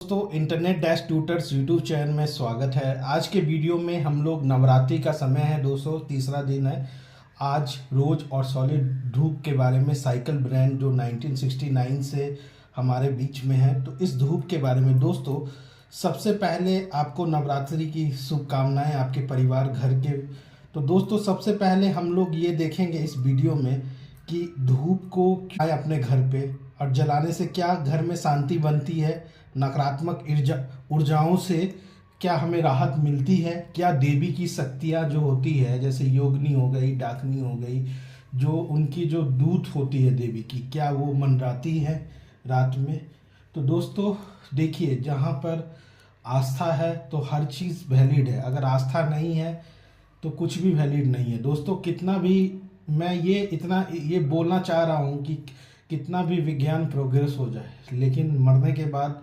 दोस्तों, internet dash tutors YouTube channel में स्वागत है। आज के वीडियो में हम लोग नवरात्रि का समय है दोस्तों, तीसरा दिन है आज। रोज और सॉलिड धूप के बारे में, साइकिल ब्रांड जो 1969 से हमारे बीच में है, तो इस धूप के बारे में दोस्तों सबसे पहले आपको नवरात्रि की शुभकामनाएं आपके परिवार घर के। तो दोस्तों सबसे पहले हम लोग ये देखेंगे इस वीडियो में कि धूप को क्या अपने घर पे और जलाने से क्या घर में शांति बनती है, नकारात्मक ऊर्जाओं से क्या हमें राहत मिलती है, क्या देवी की शक्तियाँ जो होती है जैसे योगिनी हो गई, डाकिनी हो गई, जो उनकी जो दूत होती है देवी की, क्या वो मंडराती है रात में। तो दोस्तों देखिए, जहाँ पर आस्था है तो हर चीज़ वैलिड है, अगर आस्था नहीं है तो कुछ भी वैलिड नहीं है दोस्तों। कितना भी मैं ये बोलना चाह रहा हूँ कि कितना भी विज्ञान प्रोग्रेस हो जाए, लेकिन मरने के बाद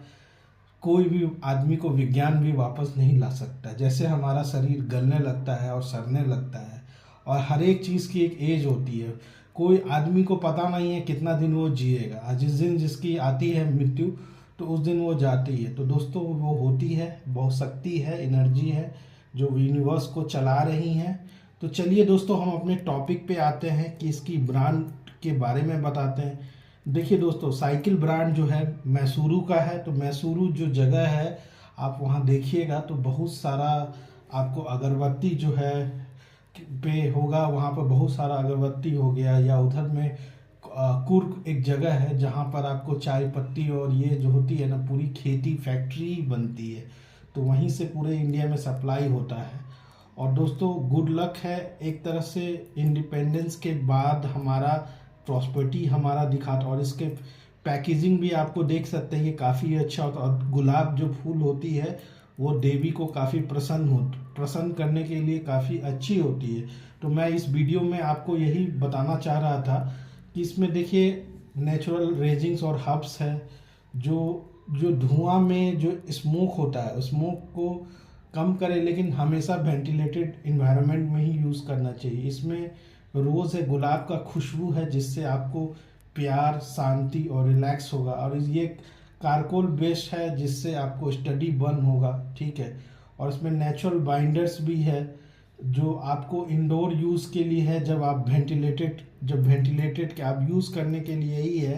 कोई भी आदमी को विज्ञान भी वापस नहीं ला सकता। जैसे हमारा शरीर गलने लगता है और सड़ने लगता है, और हर एक चीज़ की एक एज होती है। कोई आदमी को पता नहीं है कितना दिन वो जिएगा, जिस दिन जिसकी आती है मृत्यु तो उस दिन वो जाती है। तो दोस्तों वो होती है, बहुत शक्ति है, एनर्जी है जो यूनिवर्स को चला रही हैं। तो चलिए दोस्तों हम अपने टॉपिक पे आते हैं कि इसकी ब्रांड के बारे में बताते हैं। देखिए दोस्तों, साइकिल ब्रांड जो है मैसूरू का है। तो मैसूरू जो जगह है आप वहाँ देखिएगा तो बहुत सारा आपको अगरबत्ती जो है पे होगा, वहाँ पर बहुत सारा अगरबत्ती हो गया। या उधर में कुर्ग एक जगह है जहाँ पर आपको चाय पत्ती और ये जो होती है ना, पूरी खेती फैक्ट्री बनती है, तो वहीं से पूरे इंडिया में सप्लाई होता है। और दोस्तों गुड लक है एक तरह से, इंडिपेंडेंस के बाद हमारा प्रॉस्पेरिटी हमारा दिखाता। और इसके पैकेजिंग भी आपको देख सकते हैं, ये काफ़ी अच्छा होता है। और गुलाब जो फूल होती है वो देवी को काफ़ी प्रसन्न करने के लिए काफ़ी अच्छी होती है। तो मैं इस वीडियो में आपको यही बताना चाह रहा था कि इसमें देखिए नेचुरल रेजिंग्स और हर्ब्स है, जो धुआं में जो स्मोक होता है स्मोक को कम करे, लेकिन हमेशा वेंटिलेटेड इन्वायरमेंट में ही यूज़ करना चाहिए। इसमें रोज़ है, गुलाब का खुशबू है, जिससे आपको प्यार, शांति और रिलैक्स होगा। और ये कारकोल बेस्ड है, जिससे आपको स्टडी बर्न होगा, ठीक है। और इसमें नेचुरल बाइंडर्स भी है जो आपको इंडोर यूज़ के लिए है। जब वेंटिलेटेड के आप यूज़ करने के लिए ही है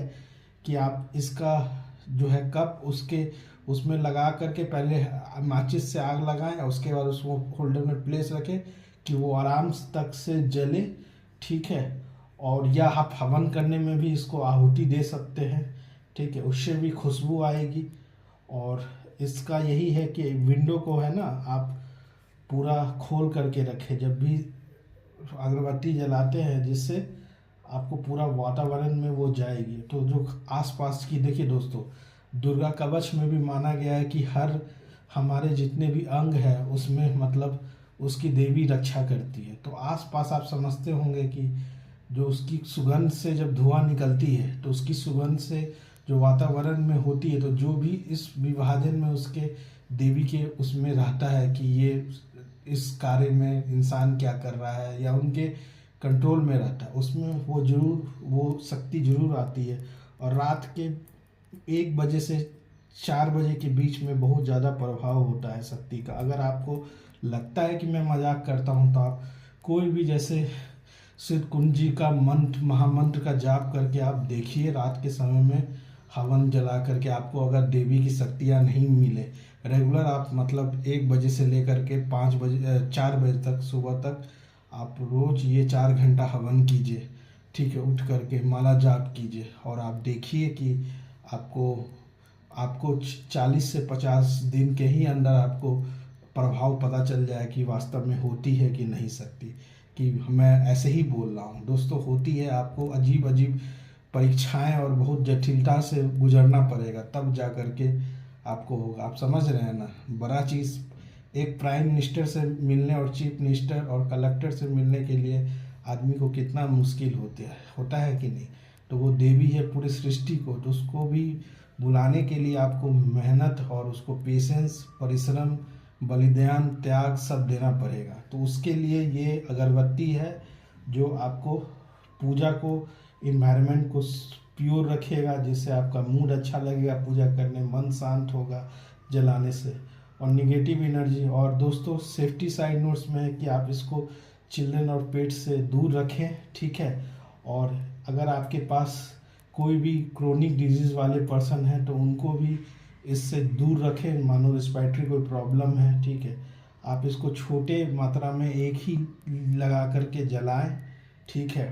कि आप इसका जो है कप उसमें लगा करके पहले माचिस से आग लगाएं और उसके बाद उसको होल्डर में प्लेस रखें कि वो आराम तक से जले, ठीक है। और या आप हवन करने में भी इसको आहुति दे सकते हैं, ठीक है, उससे भी खुशबू आएगी। और इसका यही है कि विंडो को है ना आप पूरा खोल करके रखें जब भी अगरबत्ती जलाते हैं, जिससे आपको पूरा वातावरण में वो जाएगी। तो जो आसपास की देखिए दोस्तों, दुर्गा कवच में भी माना गया है कि हर हमारे जितने भी अंग है उसमें मतलब उसकी देवी रक्षा करती है। तो आसपास आप समझते होंगे कि जो उसकी सुगंध से जब धुआं निकलती है तो उसकी सुगंध से जो वातावरण में होती है, तो जो भी इस विभाजन में उसके देवी के उसमें रहता है कि ये इस कार्य में इंसान क्या कर रहा है या उनके कंट्रोल में रहता है, उसमें वो शक्ति जरूर आती है। और रात के 1 बजे से 4 बजे के बीच में बहुत ज़्यादा प्रभाव होता है शक्ति का। अगर आपको लगता है कि मैं मजाक करता हूँ तो आप कोई भी जैसे सिद्ध कुंजी का महामंत्र का जाप करके आप देखिए, रात के समय में हवन जला करके आपको अगर देवी की शक्तियाँ नहीं मिले रेगुलर, आप मतलब 1 बजे से लेकर के 4 बजे तक सुबह तक आप रोज़ ये 4 घंटा हवन कीजिए, ठीक है। उठ करके माला जाप कीजिए और आप देखिए कि आपको 40 से 50 दिन के ही अंदर आपको प्रभाव पता चल जाए कि वास्तव में होती है कि नहीं शक्ति, कि मैं ऐसे ही बोल रहा हूँ दोस्तों, होती है। आपको अजीब अजीब परीक्षाएं और बहुत जटिलता से गुजरना पड़ेगा, तब जा कर के आपको होगा। आप समझ रहे हैं ना, बड़ा चीज़ एक प्राइम मिनिस्टर से मिलने और चीफ मिनिस्टर और कलेक्टर से मिलने के लिए आदमी को कितना मुश्किल होता है कि नहीं। तो वो देवी है पूरी सृष्टि को, तो उसको भी बुलाने के लिए आपको मेहनत और उसको पेशेंस, परिश्रम, बलिदान, त्याग सब देना पड़ेगा। तो उसके लिए ये अगरबत्ती है जो आपको पूजा को, इन्वायरमेंट को प्योर रखेगा, जिससे आपका मूड अच्छा लगेगा, पूजा करने मन शांत होगा जलाने से, और निगेटिव एनर्जी। और दोस्तों सेफ्टी साइड नोट्स में है कि आप इसको चिल्ड्रन और पेट से दूर रखें, ठीक है। और अगर आपके पास कोई भी क्रोनिक डिजीज़ वाले पर्सन हैं तो उनको भी इससे दूर रखें, मानो रिस्पिरेटरी कोई प्रॉब्लम है, ठीक है। आप इसको छोटे मात्रा में एक ही लगा करके जलाएं, ठीक है।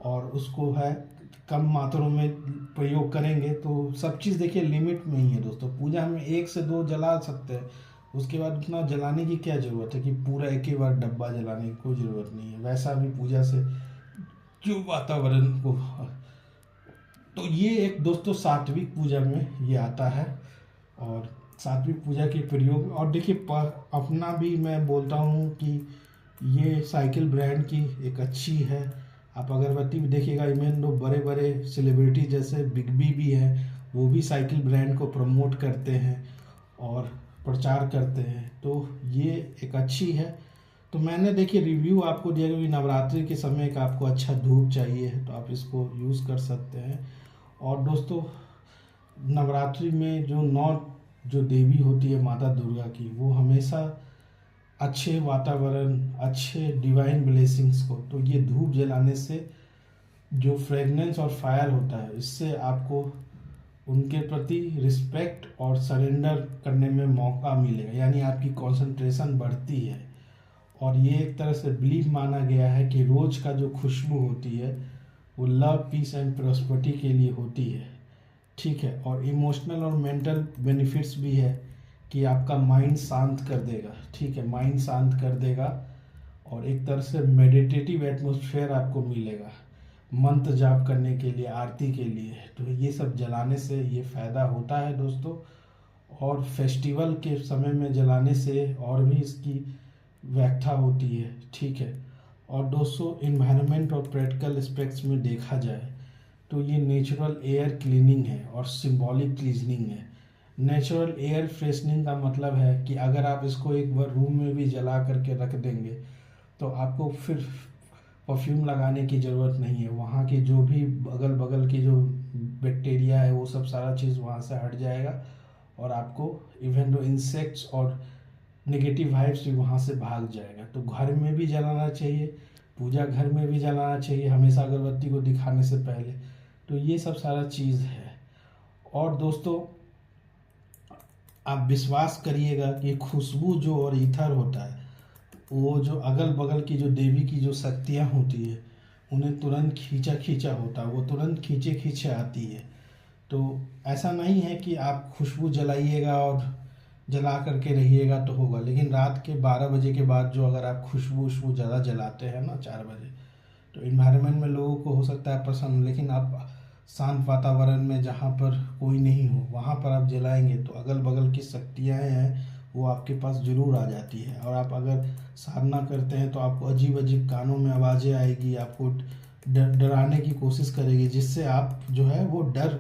और उसको है कम मात्रों में प्रयोग करेंगे तो सब चीज़ देखिए लिमिट में ही है दोस्तों। पूजा में 1 से 2 जला सकते हैं, उसके बाद उतना जलाने की क्या ज़रूरत है कि पूरा एक ही बार डब्बा जलाने की कोई ज़रूरत नहीं है। वैसा भी पूजा से जो वातावरण को, तो ये एक दोस्तों सात्विक पूजा में ये आता है। और सात्विक पूजा के प्रयोग, और देखिए अपना भी मैं बोलता हूँ कि ये साइकिल ब्रांड की एक अच्छी है। आप अगरबत्ती भी देखिएगा, इवन दो बड़े बड़े सेलिब्रिटी जैसे बिग बी भी हैं, वो भी साइकिल ब्रांड को प्रमोट करते हैं और प्रचार करते हैं, तो ये एक अच्छी है। तो मैंने देखिए रिव्यू आपको दिया कि नवरात्रि के समय का आपको अच्छा धूप चाहिए है तो आप इसको यूज़ कर सकते हैं। और दोस्तों नवरात्रि में जो देवी होती है माता दुर्गा की, वो हमेशा अच्छे वातावरण, अच्छे डिवाइन ब्लेसिंग्स को, तो ये धूप जलाने से जो फ्रेगनेंस और फायर होता है, इससे आपको उनके प्रति रिस्पेक्ट और सरेंडर करने में मौका मिलेगा, यानी आपकी कंसंट्रेशन बढ़ती है। और ये एक तरह से बिलीव माना गया है कि रोज़ का जो खुशबू होती है वो लव, पीस एंड प्रॉस्पेरिटी के लिए होती है, ठीक है। और इमोशनल और मेंटल बेनिफिट्स भी है कि आपका माइंड शांत कर देगा, ठीक है, माइंड शांत कर देगा। और एक तरह से मेडिटेटिव एटमॉस्फेयर आपको मिलेगा मंत्र जाप करने के लिए, आरती के लिए। तो ये सब जलाने से ये फ़ायदा होता है दोस्तों। और फेस्टिवल के समय में जलाने से और भी इसकी व्याख्या होती है, ठीक है। और दोस्तों इन्वायरमेंट और प्रैक्टिकल एस्पेक्ट्स में देखा जाए तो ये नेचुरल एयर क्लीनिंग है और सिंबॉलिक क्लीजनिंग है। नेचुरल एयर फ्रेशनिंग का मतलब है कि अगर आप इसको एक बार रूम में भी जला करके रख देंगे तो आपको फिर परफ्यूम लगाने की ज़रूरत नहीं है। वहाँ की जो भी अगल बगल की जो बैक्टीरिया है वो सब सारा चीज़ वहाँ से हट जाएगा, और आपको इवन दो इंसेक्ट्स और नेगेटिव वाइब्स भी वहाँ से भाग जाएगा। तो घर में भी जलाना चाहिए, पूजा घर में भी जलाना चाहिए हमेशा अगरबत्ती को दिखाने से पहले। तो ये सब सारा चीज़ है। और दोस्तों आप विश्वास करिएगा कि खुशबू जो और ईथर होता है, वो जो अगल बगल की जो देवी की जो शक्तियाँ होती है उन्हें तुरंत खींचा खींचा होता है, वो तुरंत खींचे खींचे आती है। तो ऐसा नहीं है कि आप खुशबू जलाइएगा और जला करके रहिएगा तो होगा, लेकिन रात के 12 बजे के बाद जो अगर आप खुशबू ज़्यादा जलाते हैं ना 4 बजे, तो इन्वायरमेंट में लोगों को हो सकता है पसंद, लेकिन आप शांत वातावरण में जहाँ पर कोई नहीं हो वहाँ पर आप जलाएंगे तो अगल बगल की शक्तियाँ हैं वो आपके पास ज़रूर आ जाती है। और आप अगर साधना करते हैं तो आपको अजीब अजीब कानों में आवाज़ें आएगी, आपको डराने की कोशिश करेगी, जिससे आप जो है वो डर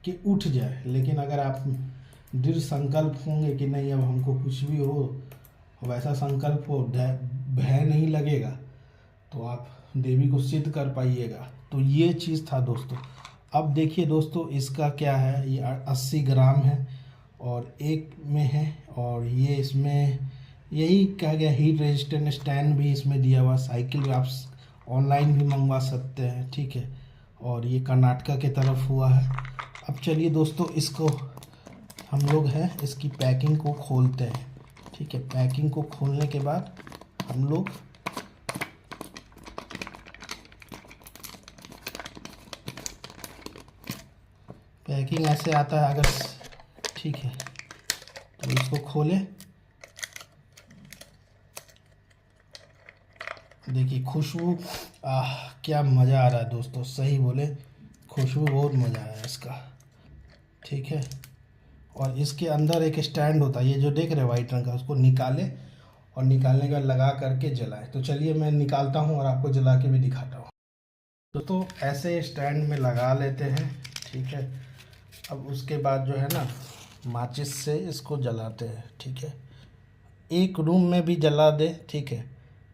के उठ जाए। लेकिन अगर आप दृढ़ संकल्प होंगे कि नहीं अब हमको कुछ भी हो, वैसा संकल्प हो, भय नहीं लगेगा, तो आप देवी को सिद्ध कर पाइएगा। तो ये चीज़ था दोस्तों। अब देखिए दोस्तों इसका क्या है, ये 80 ग्राम है और एक में है, और ये इसमें यही कहा गया हीट रेजिस्टेंट स्टैंड भी इसमें दिया हुआ। साइकिल आप ऑनलाइन भी मंगवा सकते हैं, ठीक है। और ये कर्नाटका के तरफ हुआ है। अब चलिए दोस्तों इसको हम लोग हैं इसकी पैकिंग को खोलते हैं, ठीक है। पैकिंग को खोलने के बाद हम लोग पैकिंग ऐसे आता है अगर, ठीक है, तो इसको खोलें। देखिए खुशबू, क्या मज़ा आ रहा है दोस्तों, सही बोले खुशबू बहुत मज़ा आया इसका, ठीक है। और इसके अंदर एक स्टैंड होता है, ये जो देख रहे हैं वाइट रंग का, उसको निकालें और निकालने का लगा करके जलाएं। तो चलिए मैं निकालता हूँ और आपको जला के भी दिखाता हूँ। दोस्तों ऐसे स्टैंड में लगा लेते हैं, ठीक है। अब उसके बाद जो है ना माचिस से इसको जलाते हैं, ठीक है। एक रूम में भी जला दें, ठीक है,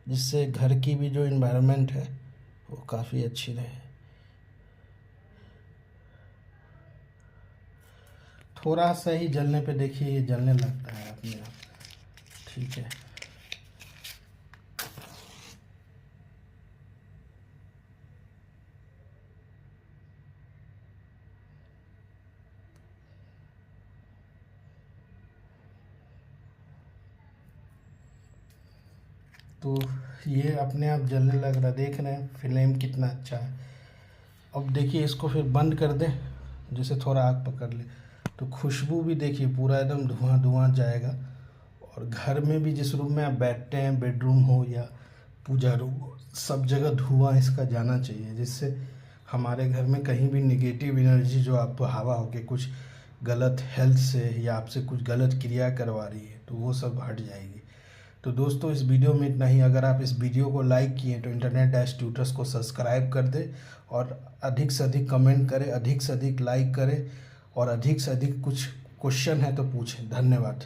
जिससे घर की भी जो इन्वायरमेंट है वो काफ़ी अच्छी रहे। थोड़ा सा ही जलने पे देखिए ये जलने लगता है अपने आप। ठीक है, तो ये अपने आप जलने लग रहा, देख रहे हैं फ्लेम कितना अच्छा है। अब देखिए इसको फिर बंद कर दें, जैसे थोड़ा आग पकड़ ले तो खुशबू भी देखिए पूरा एकदम धुआं धुआं जाएगा। और घर में भी जिस रूम में आप बैठते हैं, बेडरूम हो या पूजा रूम हो, सब जगह धुआं इसका जाना चाहिए, जिससे हमारे घर में कहीं भी निगेटिव एनर्जी जो आपको हवा होके कुछ गलत हेल्थ से या आपसे कुछ गलत क्रिया करवा रही है तो वो सब हट जाएगी। तो दोस्तों इस वीडियो में इतना ही। अगर आप इस वीडियो को लाइक किए तो इंटरनेट डैश ट्यूटर्स को सब्सक्राइब कर दें और अधिक से अधिक कमेंट करें, अधिक से अधिक लाइक करें और अधिक से अधिक कुछ क्वेश्चन है तो पूछें। धन्यवाद।